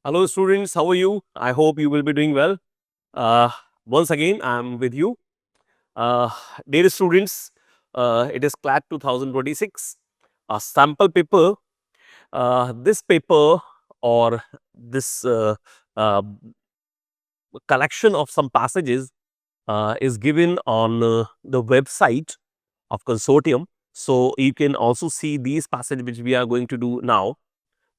Hello, students. How are you? I hope you will be doing well. Uh, Once again, I'm with you. Uh, Dear students, it is CLAT 2026, a sample paper. This paper or this uh, collection of some passages is given on the website of consortium. So you can also see these passages which we are going to do now.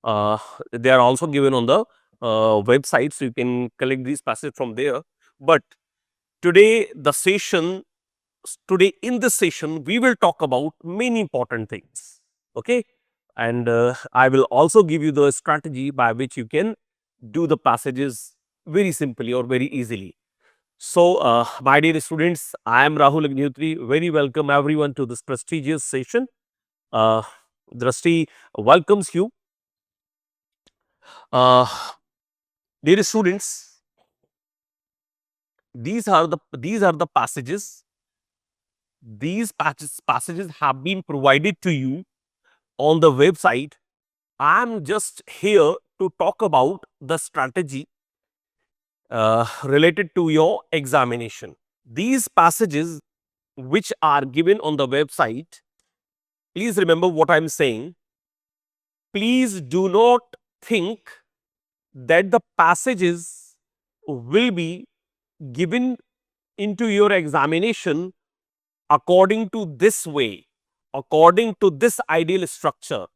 Uh, they are also given on the website, so you can collect these passages from there. But today, today in this session, we will talk about many important things. Okay, and I will also give you the strategy by which you can do the passages very simply or very easily. So, my dear students, I am Rahul Agnihotri. Very welcome everyone to this prestigious session. Uh, Drashti welcomes you. Uh, Dear students, these are the passages. These passages have been provided to you on the website. I am just here to talk about the strategy related to your examination. These passages which are given on the website, please remember what I am saying. Please do not think that the passages will be given into your examination according to this way, according to this ideal structure.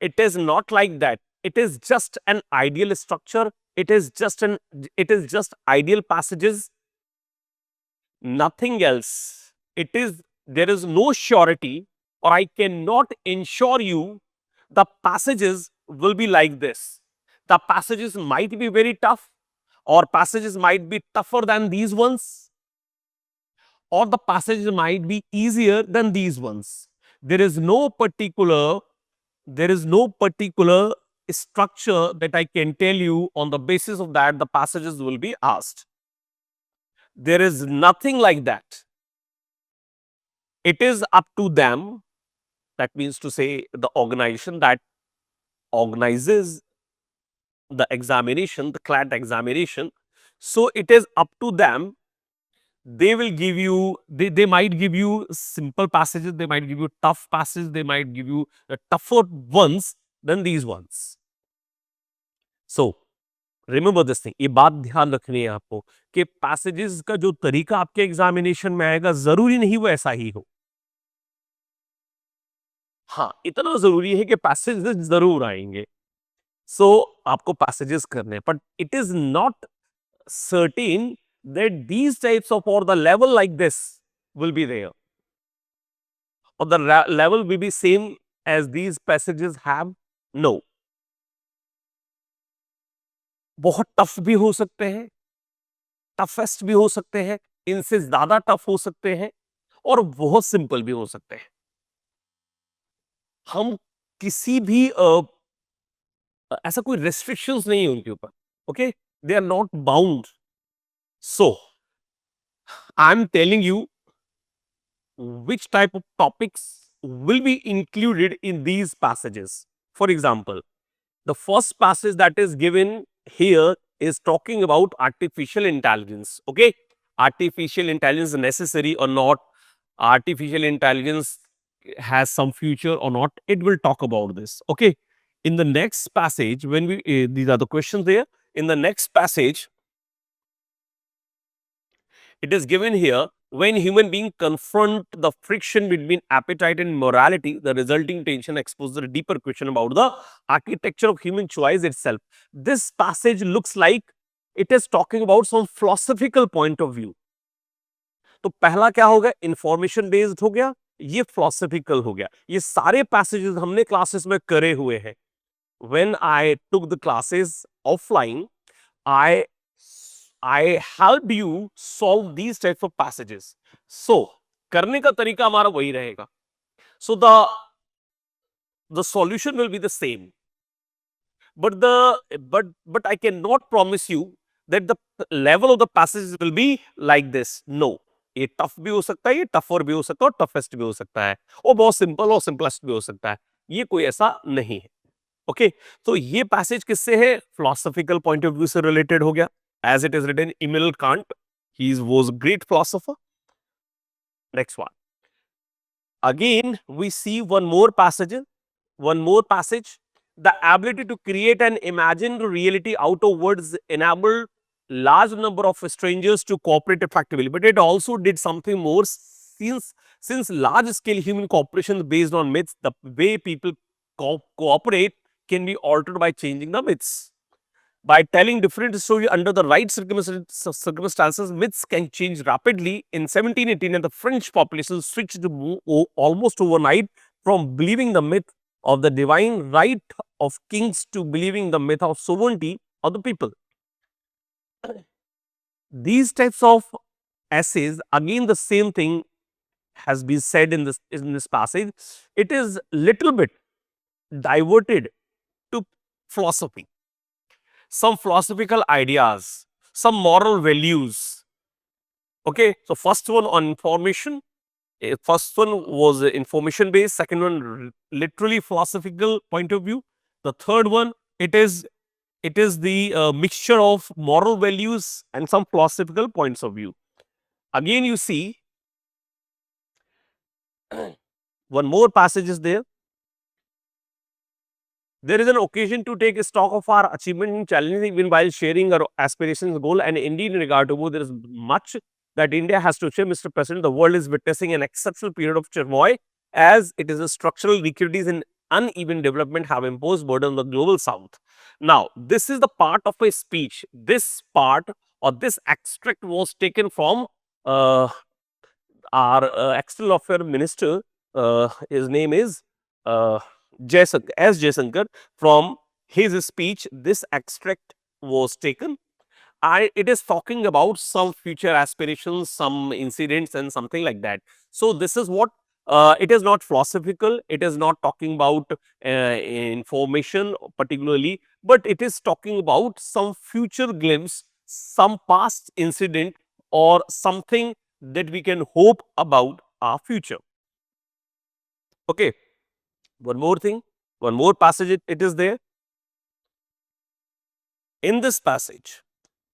It is not like that. It is just an ideal structure. It is just ideal passages, nothing else. It is There is no surety, or I cannot ensure you the passages will be like this. The passages might be very tough, or passages might be tougher than these ones, or the passages might be easier than these ones. There is no particular structure that I can tell you on the basis of that the passages will be asked. There is nothing like that. It is up to them. That means to say the organization that organizes the examination, the CLAT examination. So it is up to them. They will give you, they might give you simple passages, they might give you tough passages, they might give you tougher ones than these ones. So remember this thing, ये बात ध्यान रखनी है आपको कि passages का जो तरीका आपके एग्जामिनेशन में आएगा जरूरी नहीं वो ऐसा ही हो। हाँ, इतना जरूरी है कि पैसेजेस जरूर आएंगे। सो आपको पैसेजेस करने, but it is not certain that these types of और the level like this will be there, और the level will be same as these passages have. No, बहुत टफ भी हो सकते हैं, टफेस्ट भी हो सकते हैं, इनसे ज्यादा टफ हो सकते हैं, और बहुत सिंपल भी हो सकते हैं। हम किसी भी ऐसा कोई रेस्ट्रिक्शंस नहीं है उनके ऊपर। Okay, they are not bound. So I am telling you which type of topics will be included in these passages. For example, the first passage that is given here is talking about artificial intelligence. Okay, artificial intelligence necessary or not, artificial intelligence has some future or not, it will talk about this. Okay, in the next passage, when we these are the questions there. In the next passage, it is given here, when human beings confront the friction between appetite and morality, the resulting tension exposes a deeper question about the architecture of human choice itself. This passage looks like it is talking about some philosophical point of view. तो पहला क्या हो गया, information based हो गया, ये philosophical हो गया। ये सारे पैसेजेस हमने क्लासेस में करे हुए हैं। When I took the classes offline, I helped you solve these types of passages. So करने का तरीका हमारा वही रहेगा। So the solution will be the same, but I cannot promise you that the level of the passages will be like this. No, ये tough भी हो सकता है, ये टफर भी हो सकता है, और टफेस्ट भी हो सकता है, और बहुत सिंपल और सिंपलेस्ट भी हो सकता है। ये कोई ऐसा नहीं है। ओके, तो ये पैसेज किससे है? फिलोसॉफिकल पॉइंट ऑफ व्यू से रिलेटेड हो गया, as it is written Immanuel Kant, he was a great philosopher. Next one, again we see one more passage. The ability to create an imagined reality out of words enabled large number of strangers to cooperate effectively. But it also did something more, since large scale human cooperation is based on myths, the way people cooperate can be altered by changing the myths. By telling different stories under the right circumstances, myths can change rapidly. In 1718, the French population switched almost overnight from believing the myth of the divine right of kings to believing the myth of sovereignty of the people. These types of essays, again, the same thing has been said in this passage. It is little bit diverted to philosophy, some philosophical ideas, some moral values. Okay, so first one on information. First one was information based. Second one literally philosophical point of view. The third one, it is the mixture of moral values and some philosophical points of view. Again, you see one more passage is there. There is an occasion to take stock of our achievement and challenges even while sharing our aspirations, goal, and indeed in regard to both, there is much that India has to share. Mr. President, the world is witnessing an exceptional period of turmoil as it is a structural inequalities and uneven development have imposed burden on the global south. Now, this is the part of a speech. This part or this extract was taken from our external affair minister. His name is Jaishankar. From his speech, this extract was taken. It is talking about some future aspirations, some incidents, and something like that. So this is what it is not philosophical. It is not talking about information particularly, but it is talking about some future glimpse, some past incident, or something that we can hope about our future. Okay, one more thing, one more passage. It is there in this passage.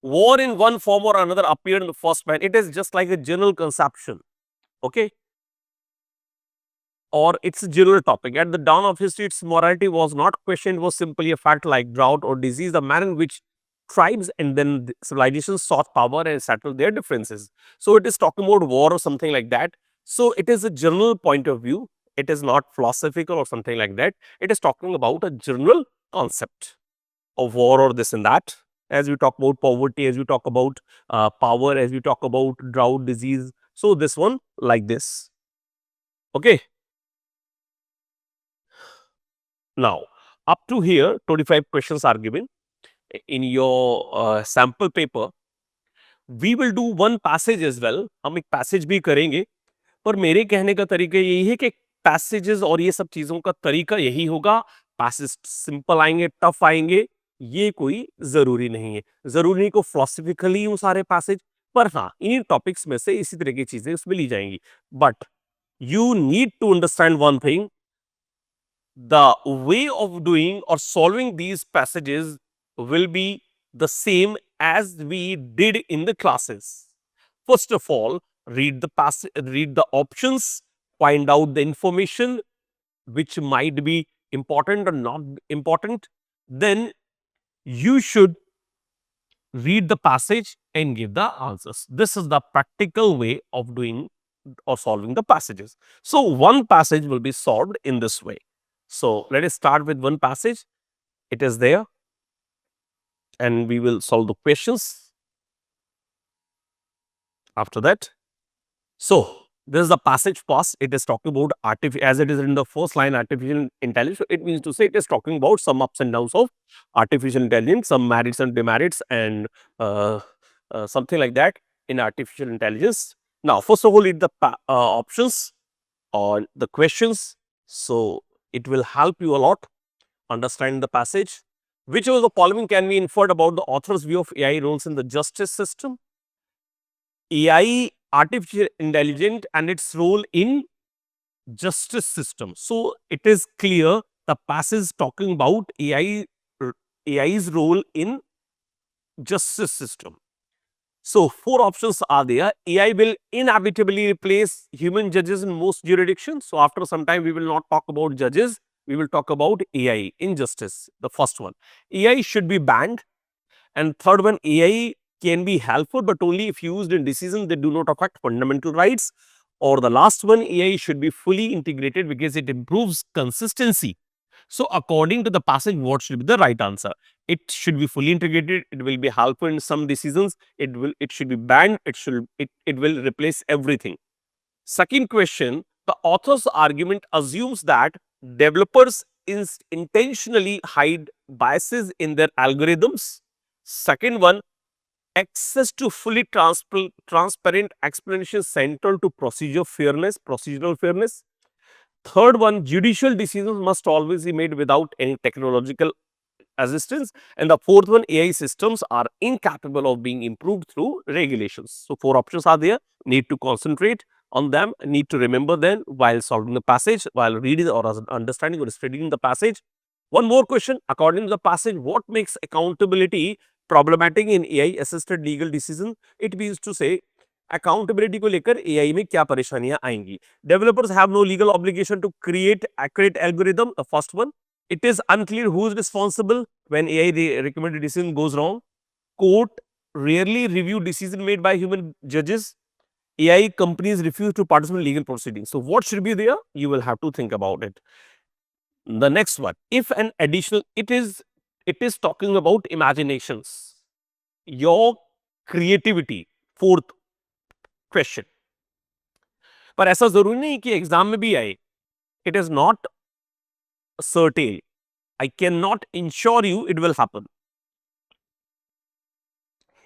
War in one form or another appeared in the first man. It is just like a general conception, okay, or it's a general topic. At the dawn of history, its morality was not questioned, was simply a fact like drought or disease, the manner in which tribes and then civilizations sought power and settled their differences. So it is talking about war or something like that. So it is a general point of view. It is not philosophical or something like that. It is talking about a general concept of war or this and that. As we talk about poverty, as we talk about power, as we talk about drought, disease. So this one like this. Okay. Now, up to here, 25 questions are given in your sample paper. We will do one passage as well. हम एक passage भी करेंगे, पर मेरे कहने का तरीका यही है कि पैसेजेस और ये सब चीजों का तरीका यही होगा. पैसेज सिंपल आएंगे, टफ आएंगे, ये कोई जरूरी नहीं है. जरूरी नहीं को फिलोसफिकली हूँ सारे पैसेज, पर हाँ इन टॉपिक्स में से इसी तरह की चीजें उसमें ली जाएंगी. But you need to understand one thing, the way of doing or solving these passages will be the same as we did in the classes. First of all, read the options, find out the information which might be important or not important. Then you should read the passage and give the answers. This is the practical way of doing or solving the passages. So one passage will be solved in this way. So let us start with one passage. It is there and we will solve the questions after that. So this is the passage first. It is talking about as it is in the first line, artificial intelligence. So it means to say it is talking about some ups and downs of artificial intelligence, some merits and demerits, and something like that in artificial intelligence. Now, first of all, read the options or the questions. So it will help you a lot understand the passage. Which of the following can be inferred about the author's view of AI roles in the justice system? AI, artificial intelligence, and its role in justice system. So it is clear the passage talking about AI's role in justice system. So, four options are there. AI will inevitably replace human judges in most jurisdictions. So, after some time, we will not talk about judges, we will talk about AI in justice. The first one, AI should be banned. And third one, AI can be helpful, but only if used in decisions that do not affect fundamental rights. Or the last one, AI should be fully integrated because it improves consistency. So, according to the passage, what should be the right answer? It should be fully integrated. It will be helpful in some decisions. It should be banned. It will replace everything. Second question, the author's argument assumes that developers intentionally hide biases in their algorithms. Second one, access to fully transparent explanation central to procedural fairness. Third one, judicial decisions must always be made without any technological assistance. And the fourth one, AI systems are incapable of being improved through regulations. So, four options are there. Need to concentrate on them, need to remember them while solving the passage, while reading or understanding or studying the passage. One more question, according to the passage, what makes accountability problematic in AI assisted legal decision? It means to say accountability को लेकर AI में क्या परेशानियां आएंगी. Developers have no legal obligation to create accurate algorithm. The first one, it is unclear who is responsible when AI recommended decision goes wrong. Court rarely review decision made by human judges. AI companies refuse to participate in legal proceedings. So, what should be there? You will have to think about it. The next one, if an additional, it is talking about imaginations, your creativity. Fourth question. पर ऐसा जरूरी नहीं कि exam में भी आए. It is not certain. I cannot ensure you it will happen.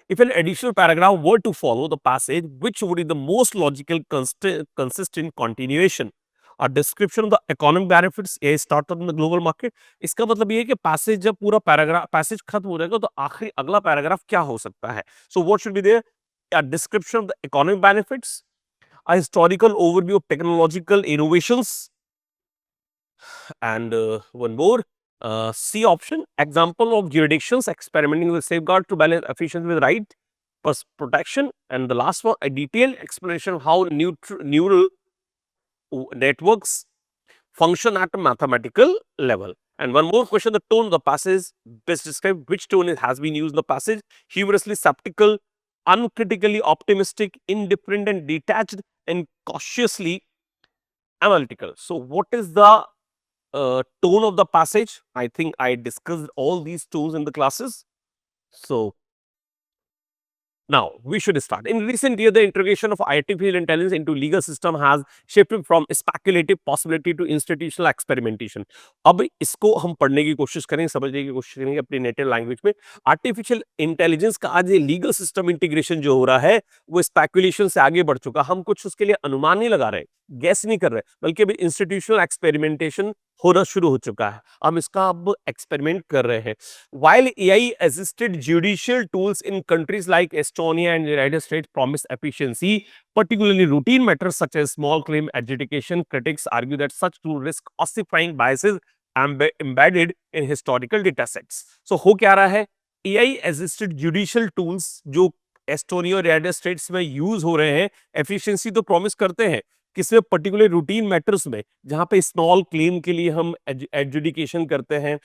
If an additional paragraph were to follow the passage, which would be the most logical consistent continuation? A description of the economic benefits AI startup in the global market. इसका मतलब ये है कि passage जब पूरा passage खत्म हो जाएगा तो आखिरी अगला पैराग्राफ क्या हो सकता है? So what should be there? A description of the economic benefits, a historical overview of technological innovations, and one more, C option, example of jurisdictions experimenting with safeguard to balance efficiency with right protection, and the last one, a detailed explanation of how neural networks function at a mathematical level. And one more question, the tone of the passage best describe which tone has been used in the passage: humorously skeptical, uncritically optimistic, indifferent and detached, and cautiously analytical. So, what is the tone of the passage? I think I discussed all these tones in the classes. So, now we should start. In recent years, the integration of artificial intelligence into legal system has shifted from speculative possibility to institutional experimentation. अब इसको हम पढ़ने की कोशिश करें, समझने की कोशिश करेंगे अपनी नेटिव लैंग्वेज में. आर्टिफिशियल इंटेलिजेंस का आज ये लीगल सिस्टम इंटीग्रेशन जो हो रहा है वो स्पेकुलेशन से आगे बढ़ चुका. हम कुछ उसके लिए अनुमान नहीं लगा रहे, गैस नहीं कर रहे, बल्कि अभी इंस्टीट्यूशनल एक्सपेरिमेंटेशन होना शुरू हो चुका है. हम इसका अब एक्सपेरिमेंट कर रहे हैं. While AI assisted judicial tools in countries like Estonia and the United States promise efficiency, particularly routine matters such as small claim adjudication, critics argue that such tools risk ossifying biases embedded in historical data sets. So, हो क्या रहा है? AI assisted judicial tools जो Estonia और United states में use हो रहे हैं, एफिशिएंसी तो प्रॉमिस करते हैं, किसी पर्टिकुलर रूटीन मैटर्स में जहां पे स्मॉल क्लेम के लिए हम एडजुडिकेशन करते हैं.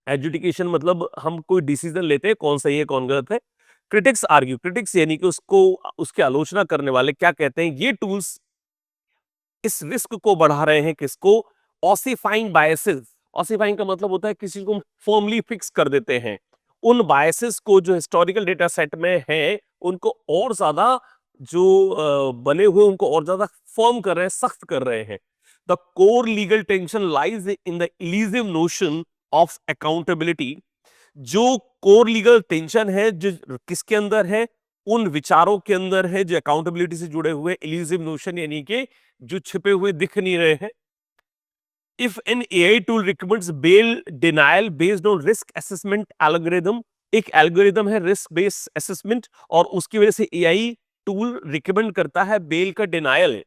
एडजुडिकेशन मतलब हम कोई डिसीजन लेते हैं कौन सही है कौन गलत है. क्रिटिक्स आर्ग्यू, क्रिटिक्स यानी कि उसकी आलोचना करने वाले क्या कहते हैं, ये टूल्स इस रिस्क को बढ़ा रहे हैं. किसको? ऑसिफाइंग बायसेस. ऑसिफाइंग का मतलब होता है किसी को फर्मली फिक्स कर देते हैं. उन बायसेस को जो हिस्टोरिकल डेटा सेट में है उनको और ज्यादा जो बने हुए उनको और ज्यादा फर्म कर रहे हैं, सख्त कर रहे हैं. The core legal tension lies in the elusive notion of accountability. जो कोर लीगल टेंशन है जो किसके अंदर है? उन विचारों के अंदर है जो अकाउंटेबिलिटी से जुड़े हुए, इल्यूसिव नोशन यानी कि जो छिपे हुए दिख नहीं रहे हैं. If an AI tool recommends bail denial based on risk assessment algorithm, एक एल्गोरिदम है रिस्क बेस्ड असेसमेंट और उसकी वजह से AI टूल रिकमेंड करता है बेल का डिनायल है,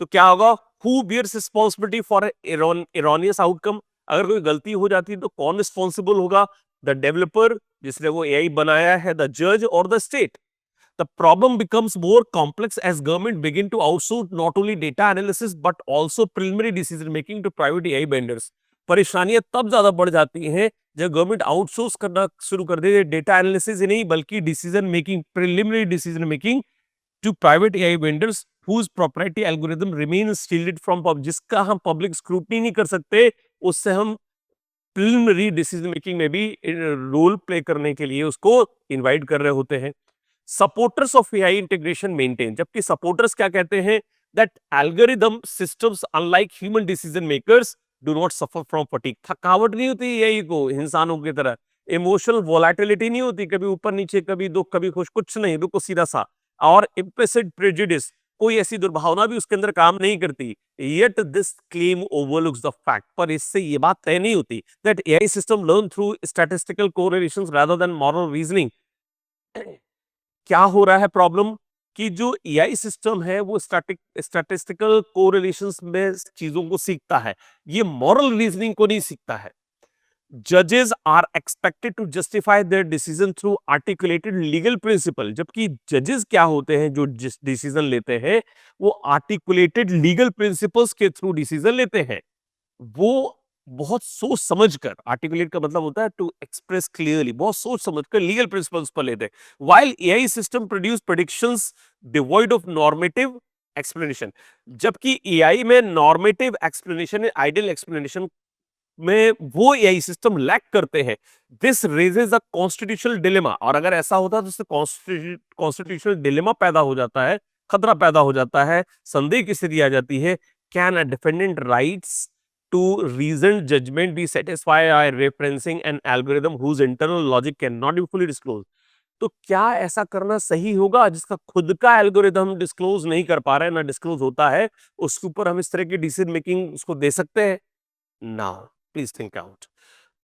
तो क्या होगा? Who bears responsibility for erroneous outcome? अगर कोई गलती हो जाती है तो कौन रिस्पॉन्सिबल होगा? द डेवलपर जिसने वो एआई बनाया है, द जज और the state? The problem becomes more complex as government begin to outsource not only data analysis but also preliminary decision making to private AI vendors. परेशानियां तब ज्यादा बढ़ जाती हैं जब गवर्नमेंट आउटसोर्स करना शुरू कर दे डेटा एनालिसिस ही नहीं बल्कि decision making, preliminary decision making to private AI vendors whose proprietary algorithm remains shielded from जिसका हम पब्लिक स्क्रूटनी नहीं कर सकते, उससे हम प्रिलिमिनरी डिसीजन मेकिंग में भी रोल प्ले करने के लिए उसको इनवाइट कर रहे होते हैं। Supporters of AI integration maintain, जबकि सपोर्टर्स क्या कहते हैं? That algorithm systems unlike human decision makers do not suffer from fatigue. थकावट नहीं होती एआई को इंसानों की तरह, इमोशनल वोलेटिलिटी नहीं होती, कभी ऊपर नीचे, कभी दुख कभी खुश, कुछ नहीं, रुको सीधा सा। और इम्प्लिसिट प्रेजुडिस, कोई ऐसी दुर्भावना भी उसके अंदर काम नहीं करती। Yet this claim overlooks the fact, पर इससे ये बात तय नहीं होती that AI system learn through statistical correlations rather than moral reasoning. क्या हो रहा है प्रॉब्लम? कि जो एआई सिस्टम है वो स्टैटिस्टिकल कोरिलेशंस में चीजों को सीखता है, ये मॉरल रीजनिंग को नहीं सीखता है। जजेस are expected to justify their decision through articulated legal principle, जबकि जजेस क्या होते हैं जो डिसीजन लेते हैं वो आर्टिकुलेटेड लीगल प्रिंसिपल्स के थ्रू डिसीजन लेते हैं। वो बहुत सोच समझकर, आर्टिकुलेट का मतलब होता है टू एक्सप्रेस क्लियरली, बहुत सोच समझकर लीगल प्रिंसिपल्स पर लेते हैं। While AI system produce predictions devoid of normative explanation, जबकि एआई में नॉर्मेटिव एक्सप्लेनेशन, आइडियल एक्सप्लेनेशन में वो एआई सिस्टम लैक करते हैं। This raises a constitutional dilemma, और अगर ऐसा होता है तो इससे कॉन्स्टिट्यूशनल डिलेमा पैदा हो जाता है, खतरा पैदा हो जाता है, संदेह की स्थिति आ जाती है। Can a defendant rights to reasoned judgment be satisfied by referencing an algorithm whose internal logic cannot be fully disclosed? तो क्या ऐसा करना सही होगा जिसका खुद का एल्गोरिदम डिस्क्लोज नहीं कर पा रहा है, ना डिस्क्लोज होता है, उसके ऊपर हम इस तरह की डिसीजन मेकिंग उसको दे सकते हैं? Now, please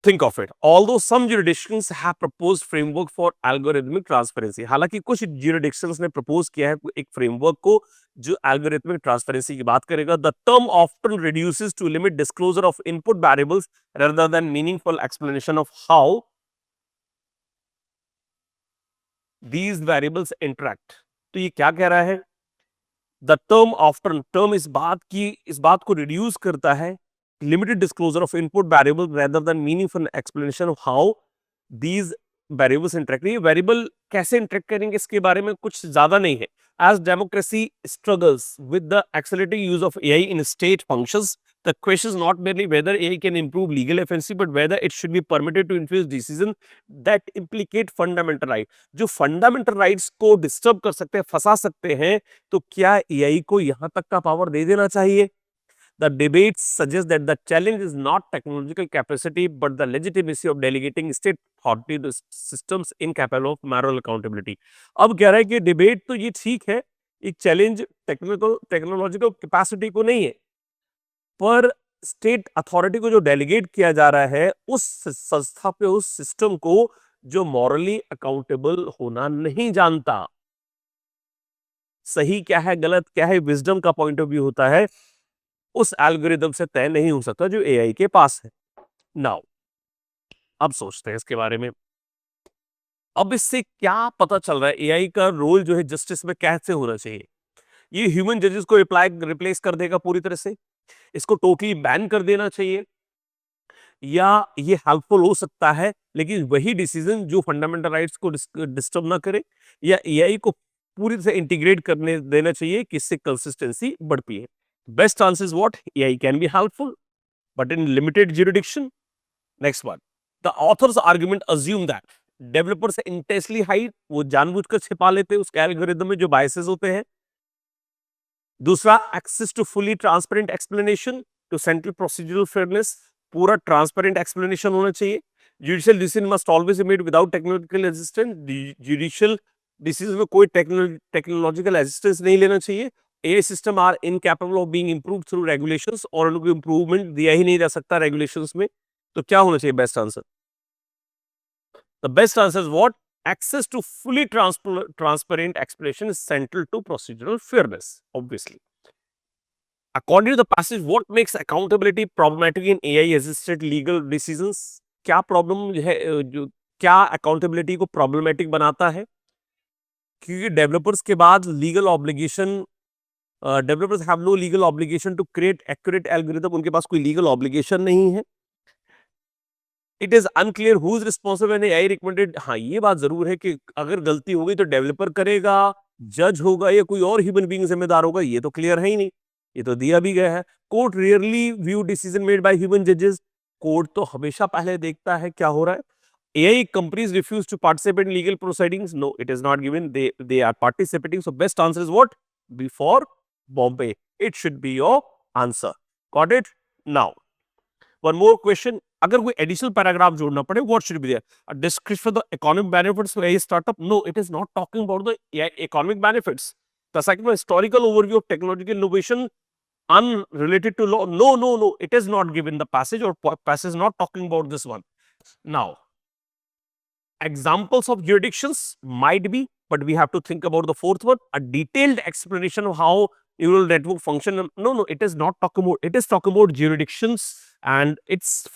think of it. Although some jurisdictions have proposed framework for algorithmic transparency, हालांकि कुछ jurisdictions ने propose किया है एक framework को जो algorithmic transparency की बात करेगा। The term often reduces to limit disclosure of input variables rather than meaningful explanation of how these variables interact. तो ये क्या कह रहा है? The term often, term इस बात को reduce करता है, limited disclosure of input variables rather than meaningful explanation of how these variables interact. ये variable कैसे interact करेंगे इसके बारे में कुछ ज्यादा नहीं है। As democracy struggles with the accelerating use of AI in state functions, the question is not merely whether AI can improve legal efficiency, but whether it should be permitted to influence decisions that implicate fundamental rights. जो fundamental rights को disturb कर सकते हैं, फंसा सकते हैं, तो क्या एआई को यहां तक का पावर दे देना चाहिए? The debate suggests that the challenge is not technological capacity but the legitimacy of delegating state authority to systems incapable of moral accountability. अब कह रहा है कि डिबेट तो ये ठीक है, एक चैलेंज टेक्नोलॉजिकल कैपेसिटी को नहीं है, पर स्टेट अथॉरिटी को जो डेलीगेट किया जा रहा है उस संस्था पे, उस सिस्टम को जो मॉरली अकाउंटेबल होना नहीं जानता। सही क्या है, गलत क्या है, विजडम का पॉइंट ऑफ व्यू होता है, उस एल्गोरिदम से तय नहीं हो सकता जो एआई के पास है। नाउ अब सोचते हैं इसके बारे में। अब इससे क्या पता चल रहा है एआई का रोल जो है जस्टिस में कैसे होना चाहिए? ये ह्यूमन जजेस को रिप्लेस कर देगा पूरी तरह से? इसको टोटली बैन कर देना चाहिए? या ये हेल्पफुल हो सकता है लेकिन वही डिसीजन जो फंडामेंटल राइट्स को डिस्टर्ब ना करे? या एआई को पूरी तरह से इंटीग्रेट करने देना चाहिए कि इससे कंसिस्टेंसी बढ़ती है? Best answer is what? AI can be helpful but in limited jurisdiction. Next one, the author's argument assume that developers intentionally hide, वो जानबूझकर छिपा लेते हैं उसके एल्गोरिदम में जो बायसेस होते हैं। दूसरा, access to fully transparent explanation to central procedural fairness, पूरा ट्रांसपेरेंट एक्सप्लेनेशन होना चाहिए। Judicial decision must always be made without technological assistance, judicial decision में कोई टेक्नोलॉजिकल असिस्टेंस नहीं लेना चाहिए। AI system are incapable of being improved through regulations, और उनको इम्प्रूवमेंट दिया ही नहीं जा सकता रेगुलेशंस में। तो क्या होना चाहिए best answer? The best answer is what? Access to fully transparent explanation is central to procedural fairness, obviously. According to the passage, what makes accountability problematic in AI assisted legal decisions? क्या problem है जो क्या accountability को problematic बनाता है? क्योंकि developers के बाद legal obligation developers have no legal obligation to create accurate algorithm, उनके पास कोई लीगल ऑब्लिगेशन नहीं है. It is unclear who is responsible AI recommended. हाँ, ये बात जरूर है कि अगर गलती हो गई तो डेवलपर करेगा, जज होगा या कोई और ह्यूमन बीइंग जिम्मेदार होगा, ये तो क्लियर है ही नहीं. ये तो दिया भी गया है. Court rarely view decision made by human जजेस. कोर्ट तो हमेशा पहले देखता है क्या हो रहा है. AI companies refuse to participate in legal proceedings. No, it is not given. They are participating. So best answer is what? Before Bombay. It should be your answer. Got it? Now, one more question. अगर कोई additional paragraph जोड़ना पड़े, what should be there? A description for the economic benefits of AI startup? No, it is not talking about the AI economic benefits. The second one, historical overview of technological innovation unrelated to law. No, no, no. It is not given the passage, or passage is not talking about this one. Now, examples of jurisdictions might be, but we have to think about the fourth one, a detailed explanation of how neural network function. No, no, it is not talking about, it is talking about jurisdictions and its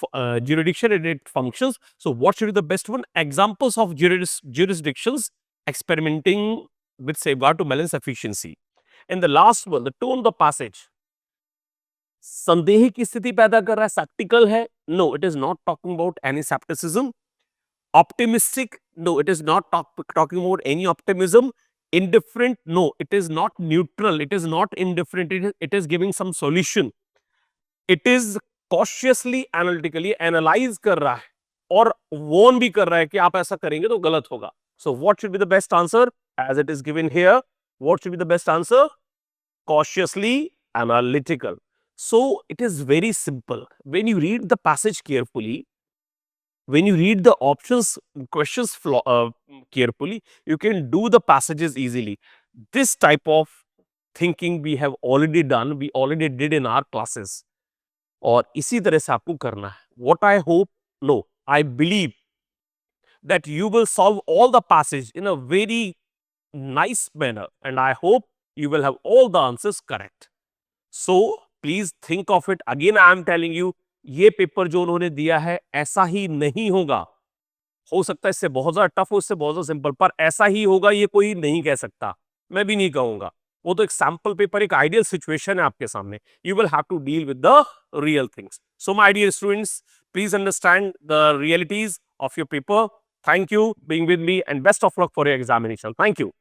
jurisdiction and its functions. So what should be the best one? Examples of jurisdictions experimenting with safeguard to balance efficiency. And the last one, the tone of the passage, संदेह की स्थिति पैदा कर रहा है, skeptical है. No, it is not talking about any skepticism. Optimistic? No, it is not talking about any optimism. Indifferent? No, it is not neutral. It is not indifferent. It is giving some solution. It is cautiously analytically analyze कर रहा है और warn भी कर रहा है कि आप ऐसा करेंगे तो गलत होगा. So what should be the best answer? As it is given here, what should be the best answer? Cautiously analytical. So it is very simple. When you read the passage carefully, when you read the options questions carefully, you can do the passages easily. This type of thinking we have already done, we already did in our classes. और इसी तरह से आपको करना है. What I hope, no, I believe that you will solve all the passage in a very nice manner, and I hope you will have all the answers correct. So please think of it. Again, I am telling you, ये paper जो उन्होंने दिया है ऐसा ही नहीं होगा. हो सकता है इससे बहुत ज्यादा टफ हो, इससे बहुत ज्यादा सिंपल, पर ऐसा ही होगा ये कोई नहीं कह सकता. मैं भी नहीं कहूंगा. वो तो एक सैंपल पेपर, एक आइडियल सिचुएशन है आपके सामने. You will have to deal with the real things. So my dear students, please understand the realities of your paper. Thank you being with me and best of luck for your examination. Thank you.